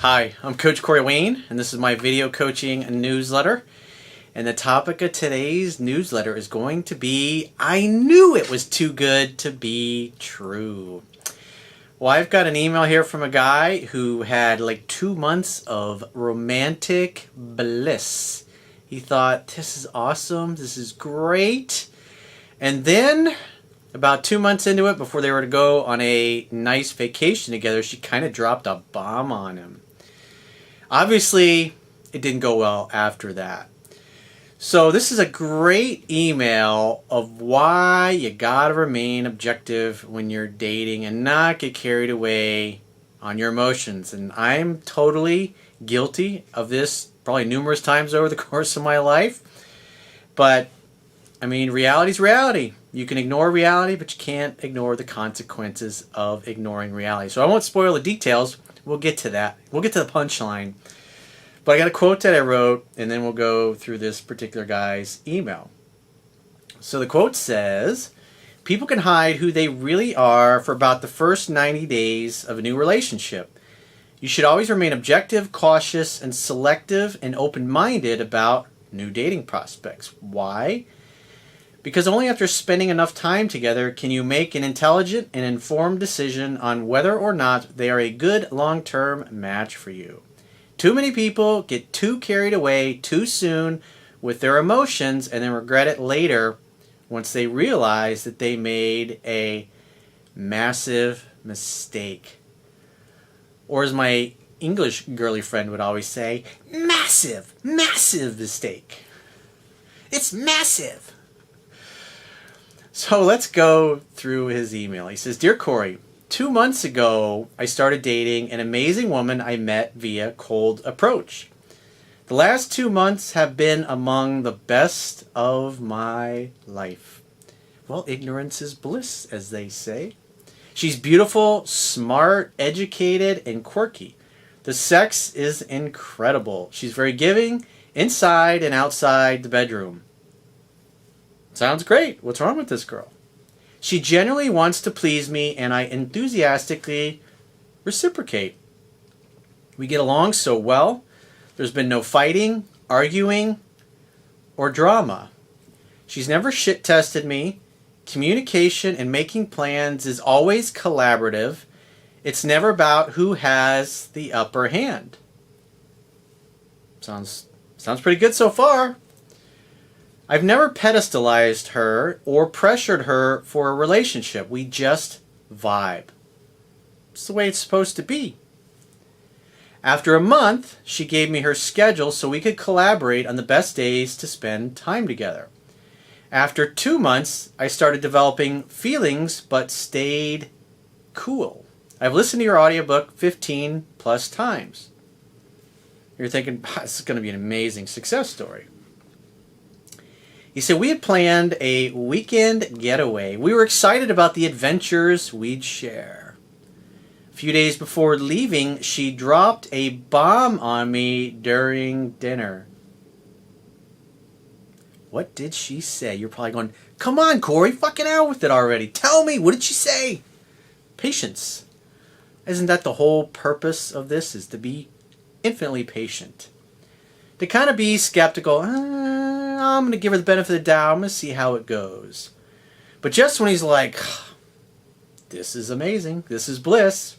Hi, I'm Coach Corey Wayne, and this is my video coaching newsletter. And the topic of today's newsletter is going to be, I knew it was too good to be true. Well, I've got an email here from a guy who had like 2 months of romantic bliss. He thought, this is awesome, this is great. And then, about 2 months into it, before they were to go on a nice vacation together, she kind of dropped a bomb on him. Obviously, it didn't go well after that. So this is a great email of why you gotta remain objective when you're dating and not get carried away on your emotions. And I'm totally guilty of this probably numerous times over the course of my life. But, I mean, reality's reality. You can ignore reality, but you can't ignore the consequences of ignoring reality. So I won't spoil the details. We'll get to that. We'll get to the punchline. But I got a quote that I wrote, and then we'll go through this particular guy's email. So the quote says, people can hide who they really are for about the first 90 days of a new relationship. You should always remain objective, cautious, and selective and open-minded about new dating prospects. Why? Because only after spending enough time together can you make an intelligent and informed decision on whether or not they are a good long-term match for you. Too many people get too carried away too soon with their emotions and then regret it later once they realize that they made a massive mistake. Or as my English girly friend would always say, massive, massive mistake. It's massive. So let's go through his email. He says, Dear Corey, 2 months ago, I started dating an amazing woman I met via cold approach. The last 2 months have been among the best of my life. Well, ignorance is bliss, as they say. She's beautiful, smart, educated, and quirky. The sex is incredible. She's very giving, inside and outside the bedroom. Sounds great. What's wrong with this girl? She genuinely wants to please me, and I enthusiastically reciprocate. We get along so well. There's been no fighting, arguing, or drama. She's never shit-tested me. Communication and making plans is always collaborative. It's never about who has the upper hand. Sounds pretty good so far. I've never pedestalized her or pressured her for a relationship. We just vibe. It's the way it's supposed to be. After a month, she gave me her schedule so we could collaborate on the best days to spend time together. After 2 months, I started developing feelings but stayed cool. I've listened to your audiobook 15 plus times. You're thinking, this is going to be an amazing success story. He said, we had planned a weekend getaway. We were excited about the adventures we'd share. A few days before leaving, she dropped a bomb on me during dinner. What did she say? You're probably going, come on, Corey, fucking out with it already. Tell me, what did she say? Patience. Isn't that the whole purpose of this, is to be infinitely patient? To kind of be skeptical, I'm going to give her the benefit of the doubt, I'm going to see how it goes. But just when he's like, this is amazing, this is bliss.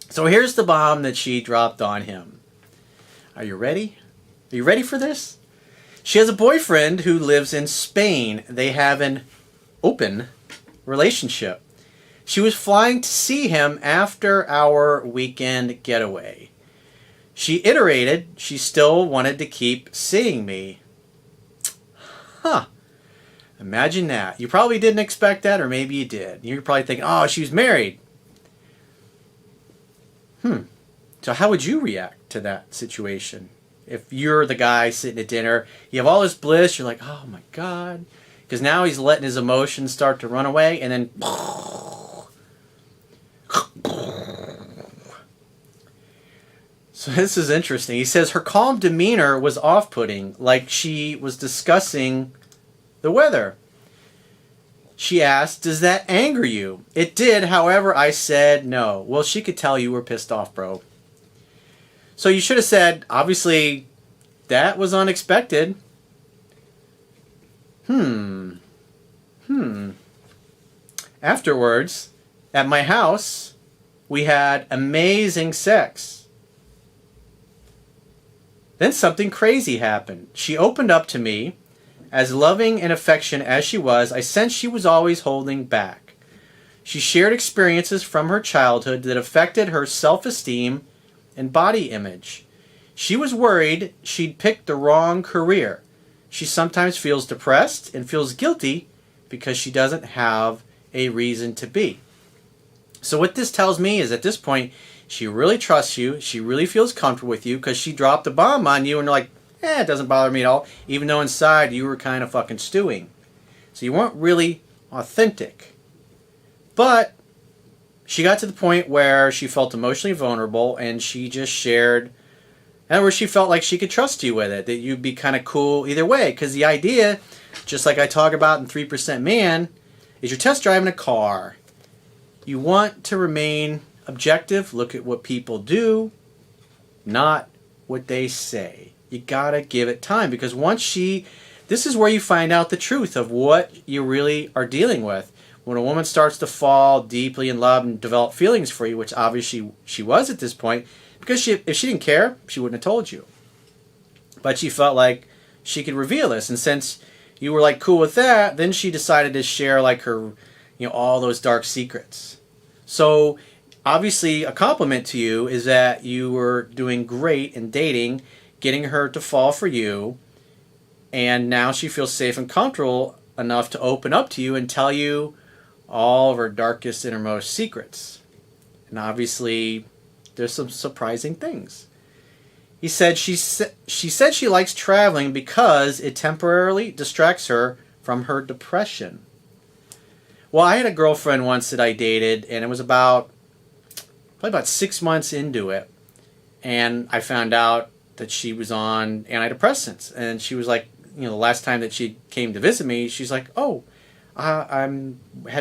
So here's the bomb that she dropped on him. Are you ready? Are you ready for this? She has a boyfriend who lives in Spain. They have an open relationship. She was flying to see him after our weekend getaway. She iterated she still wanted to keep seeing me. Huh. Imagine that. You probably didn't expect that, or maybe you did. You're probably thinking, oh, she was married. So how would you react to that situation? If you're the guy sitting at dinner, you have all this bliss, you're like, oh my God. Because now he's letting his emotions start to run away, and then so this is interesting. He says her calm demeanor was off-putting, like she was discussing the weather. She asked, does that anger you? It did, however, I said no. Well, she could tell you were pissed off, bro. So you should have said, obviously, that was unexpected. Afterwards, at my house, we had amazing sex. Then something crazy happened. She opened up to me. As loving and affectionate as she was, I sensed she was always holding back. She shared experiences from her childhood that affected her self-esteem and body image. She was worried she'd picked the wrong career. She sometimes feels depressed and feels guilty because she doesn't have a reason to be. So what this tells me is at this point, she really trusts you. She really feels comfortable with you because she dropped a bomb on you and you're like, it doesn't bother me at all. Even though inside you were kind of fucking stewing. So you weren't really authentic. But she got to the point where she felt emotionally vulnerable and she just shared, and where she felt like she could trust you with it, that you'd be kind of cool either way. Because the idea, just like I talk about in 3% Man, is you're test driving a car. You want to remain objective, look at what people do, not what they say. You gotta give it time, because this is where you find out the truth of what you really are dealing with. When a woman starts to fall deeply in love and develop feelings for you, which obviously she was at this point, because if she didn't care, she wouldn't have told you. But she felt like she could reveal this, and since you were like cool with that, then she decided to share like her, all those dark secrets. So obviously a compliment to you is that you were doing great in dating, getting her to fall for you, and now she feels safe and comfortable enough to open up to you and tell you all of her darkest, innermost secrets. And obviously, there's some surprising things. He said she said she likes traveling because it temporarily distracts her from her depression. Well, I had a girlfriend once that I dated, and it was probably about 6 months into it, and I found out that she was on antidepressants. And she was like, the last time that she came to visit me, she's like, had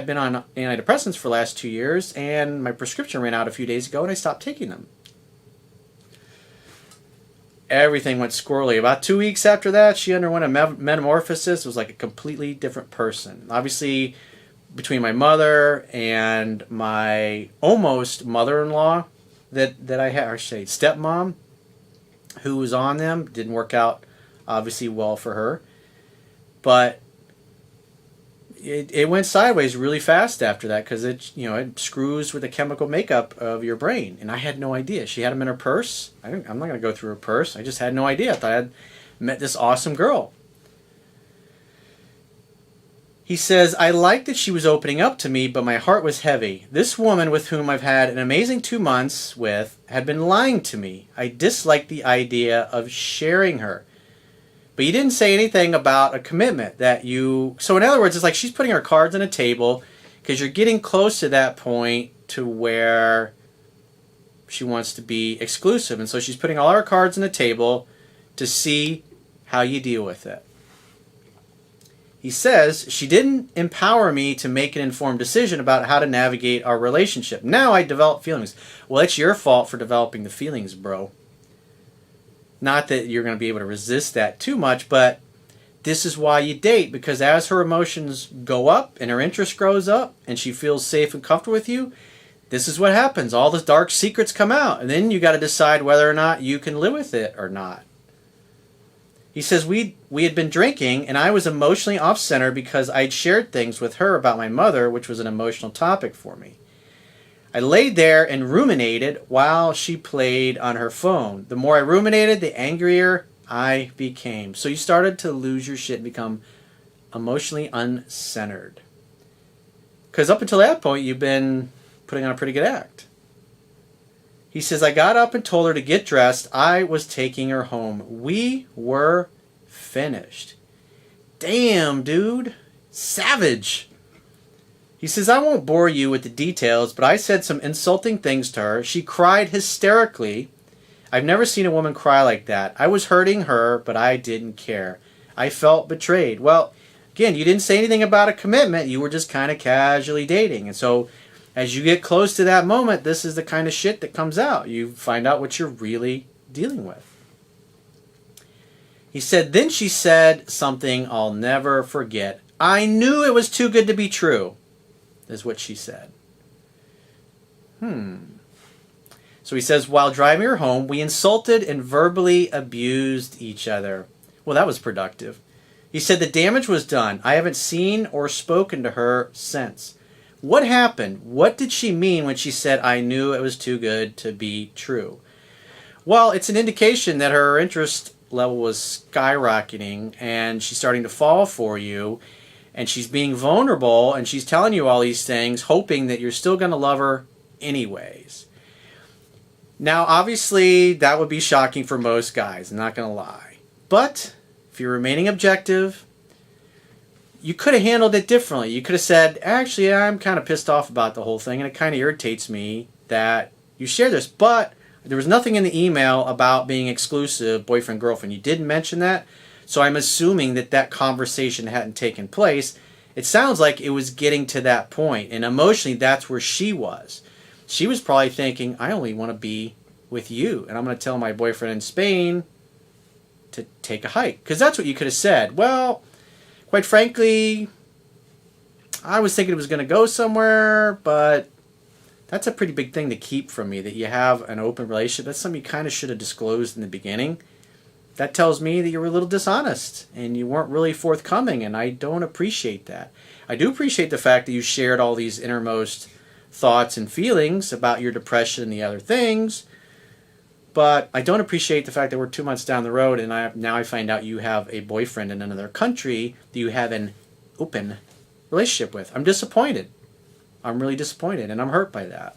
been on antidepressants for the last 2 years, and my prescription ran out a few days ago, and I stopped taking them. Everything went squirrely. About 2 weeks after that, she underwent a metamorphosis. It was like a completely different person. Obviously, between my mother and my almost mother-in-law that I had, or say stepmom, who was on them, didn't work out obviously well for her. But it went sideways really fast after that, because it screws with the chemical makeup of your brain, and I had no idea. She had them in her purse. I'm not going to go through her purse. I just had no idea. I thought I had met this awesome girl. He says, I liked that she was opening up to me, but my heart was heavy. This woman with whom I've had an amazing 2 months with had been lying to me. I disliked the idea of sharing her. But you didn't say anything about a commitment that you... So in other words, it's like she's putting her cards on a table because you're getting close to that point to where she wants to be exclusive. And so she's putting all her cards on the table to see how you deal with it. He says, she didn't empower me to make an informed decision about how to navigate our relationship. Now I develop feelings. Well, it's your fault for developing the feelings, bro. Not that you're going to be able to resist that too much, but this is why you date, because as her emotions go up and her interest grows up and she feels safe and comfortable with you, this is what happens. All the dark secrets come out, and then you got to decide whether or not you can live with it or not. He says, we had been drinking, and I was emotionally off-center because I'd shared things with her about my mother, which was an emotional topic for me. I laid there and ruminated while she played on her phone. The more I ruminated, the angrier I became. So you started to lose your shit and become emotionally uncentered. Because up until that point, you've been putting on a pretty good act. He says, I got up and told her to get dressed. I was taking her home. We were finished. Damn, dude. Savage. He says, I won't bore you with the details, but I said some insulting things to her. She cried hysterically. I've never seen a woman cry like that. I was hurting her, but I didn't care. I felt betrayed. Well, again, you didn't say anything about a commitment. You were just kind of casually dating. And so as you get close to that moment, this is the kind of shit that comes out. You find out what you're really dealing with. He said, then she said something I'll never forget. I knew it was too good to be true, is what she said. So he says, while driving her home, we insulted and verbally abused each other. Well, that was productive. He said the damage was done. I haven't seen or spoken to her since. What happened? What did she mean when she said, I knew it was too good to be true? Well, it's an indication that her interest level was skyrocketing and she's starting to fall for you, and she's being vulnerable, and she's telling you all these things, hoping that you're still going to love her anyways. Now, obviously, that would be shocking for most guys, I'm not going to lie. But if you're remaining objective, you could have handled it differently. You could have said, actually, I'm kind of pissed off about the whole thing, and it kind of irritates me that you share this. But there was nothing in the email about being exclusive boyfriend-girlfriend. You didn't mention that, so I'm assuming that that conversation hadn't taken place. It sounds like it was getting to that point, and emotionally, that's where she was. She was probably thinking, I only want to be with you, and I'm going to tell my boyfriend in Spain to take a hike. Because that's what you could have said. Well, quite frankly, I was thinking it was going to go somewhere, but that's a pretty big thing to keep from me, that you have an open relationship. That's something you kind of should have disclosed in the beginning. That tells me that you were a little dishonest and you weren't really forthcoming, and I don't appreciate that. I do appreciate the fact that you shared all these innermost thoughts and feelings about your depression and the other things, but I don't appreciate the fact that we're 2 months down the road and now I find out you have a boyfriend in another country that you have an open relationship with. I'm disappointed. I'm really disappointed, and I'm hurt by that.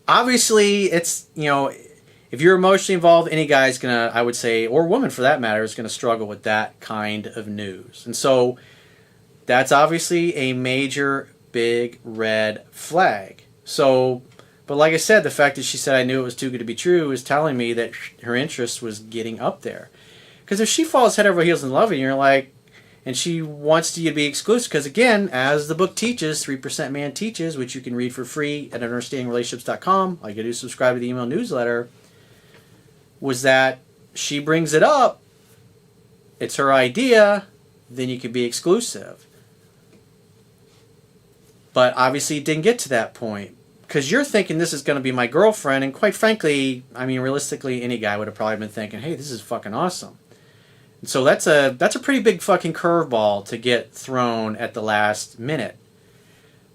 Obviously, it's, if you're emotionally involved, any guy's gonna, I would say, or woman for that matter, is gonna struggle with that kind of news. And so that's obviously a major big red flag. So, but like I said, the fact that she said I knew it was too good to be true is telling me that her interest was getting up there. Because if she falls head over heels in love and you're like, and she wants you to be exclusive, because again, as the book teaches, 3% Man Teaches, which you can read for free at understandingrelationships.com, all you gotta do is subscribe to the email newsletter, was that she brings it up, it's her idea, then you can be exclusive. But obviously it didn't get to that point, because you're thinking this is going to be my girlfriend, and quite frankly, I mean, realistically, any guy would have probably been thinking, hey, this is fucking awesome. And so that's a pretty big fucking curveball to get thrown at the last minute.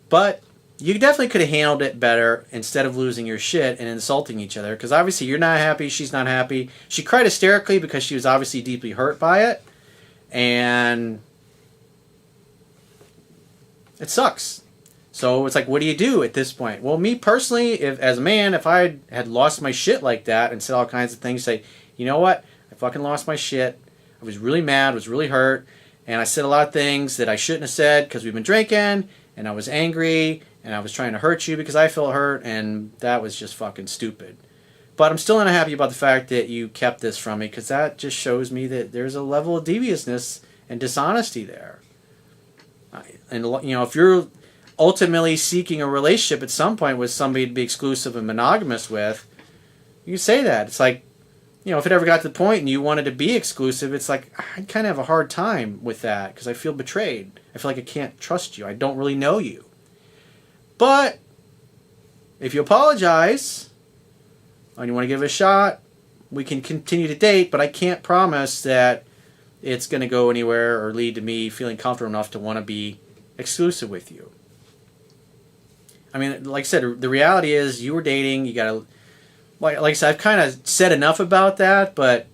But you definitely could have handled it better instead of losing your shit and insulting each other, because obviously you're not happy, she's not happy. She cried hysterically because she was obviously deeply hurt by it, and it sucks. So it's like, what do you do at this point? Well, me personally, as a man, if I had lost my shit like that and said all kinds of things, say, you know what? I fucking lost my shit. I was really mad, was really hurt, and I said a lot of things that I shouldn't have said because we've been drinking, and I was angry, and I was trying to hurt you because I felt hurt, and that was just fucking stupid. But I'm still not happy about the fact that you kept this from me, because that just shows me that there's a level of deviousness and dishonesty there. And if you're ultimately seeking a relationship at some point with somebody to be exclusive and monogamous with, you can say that. It's like, if it ever got to the point and you wanted to be exclusive, it's like, I kind of have a hard time with that because I feel betrayed. I feel like I can't trust you. I don't really know you. But if you apologize and you want to give it a shot, we can continue to date, but I can't promise that it's going to go anywhere or lead to me feeling comfortable enough to want to be exclusive with you. I mean, like I said, the reality is you were dating, you got to, like I said, I've kind of said enough about that, but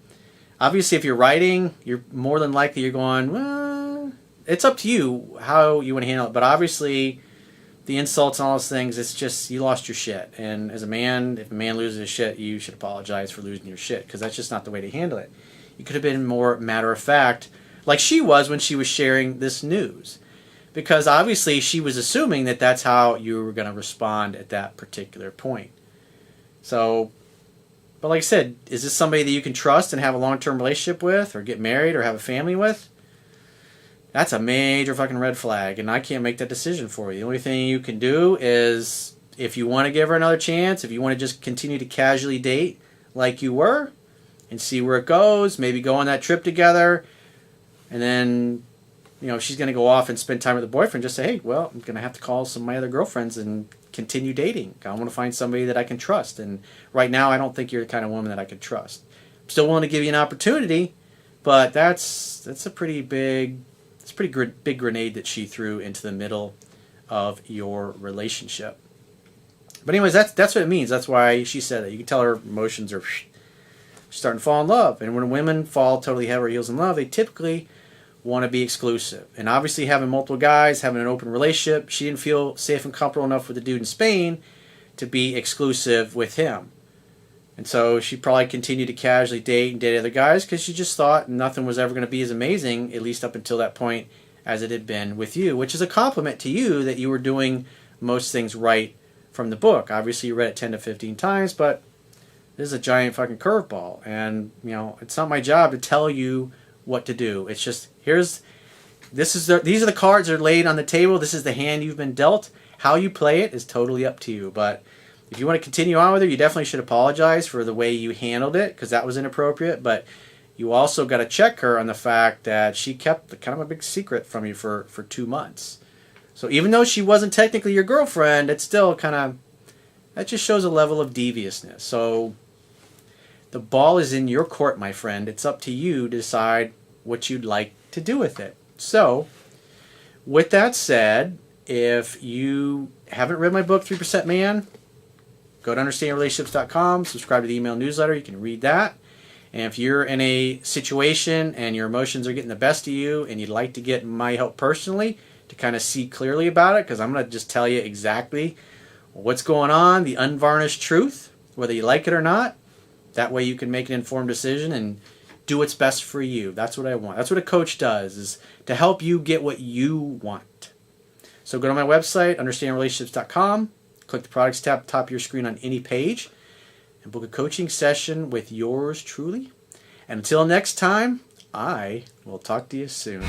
obviously if you're writing, you're more than likely you're going, well, it's up to you how you want to handle it. But obviously the insults and all those things, it's just, you lost your shit. And as a man, if a man loses his shit, you should apologize for losing your shit, because that's just not the way to handle it. You could have been more matter of fact, like she was when she was sharing this news. Because obviously she was assuming that that's how you were going to respond at that particular point. So, but like I said, is this somebody that you can trust and have a long-term relationship with, or get married, or have a family with? That's a major fucking red flag, and I can't make that decision for you. The only thing you can do is, if you want to give her another chance, if you want to just continue to casually date, like you were and see where it goes. Maybe go on that trip together. And then, if she's going to go off and spend time with the boyfriend, just say, hey, well, I'm going to have to call some of my other girlfriends and continue dating. I want to find somebody that I can trust. And right now, I don't think you're the kind of woman that I can trust. I'm still willing to give you an opportunity, but that's a pretty big grenade that she threw into the middle of your relationship. But anyways, that's what it means. That's why she said that. You can tell her emotions are starting to fall in love. And when women fall totally head over heels in love, they typically want to be exclusive. And obviously having multiple guys, having an open relationship, she didn't feel safe and comfortable enough with the dude in Spain to be exclusive with him. And so she probably continued to casually date and date other guys because she just thought nothing was ever going to be as amazing, at least up until that point, as it had been with you, which is a compliment to you that you were doing most things right from the book. Obviously, you read it 10 to 15 times, but this is a giant fucking curveball. And, it's not my job to tell you what to do. It's just, these are the cards that are laid on the table. This is the hand you've been dealt. How you play it is totally up to you. But if you want to continue on with her, you definitely should apologize for the way you handled it, because that was inappropriate. But you also got to check her on the fact that she kept kind of a big secret from you for 2 months. So even though she wasn't technically your girlfriend, it's still that just shows a level of deviousness. So the ball is in your court, my friend. It's up to you to decide what you'd like to do with it. So with that said, if you haven't read my book, 3% Man, go to understandingrelationships.com, subscribe to the email newsletter. You can read that. And if you're in a situation and your emotions are getting the best of you and you'd like to get my help personally to kind of see clearly about it, because I'm going to just tell you exactly what's going on, the unvarnished truth, whether you like it or not. That way you can make an informed decision and do what's best for you. That's what I want. That's what a coach does, is to help you get what you want. So go to my website, understandingrelationships.com, click the products tab at the top of your screen on any page, and book a coaching session with yours truly. And until next time, I will talk to you soon.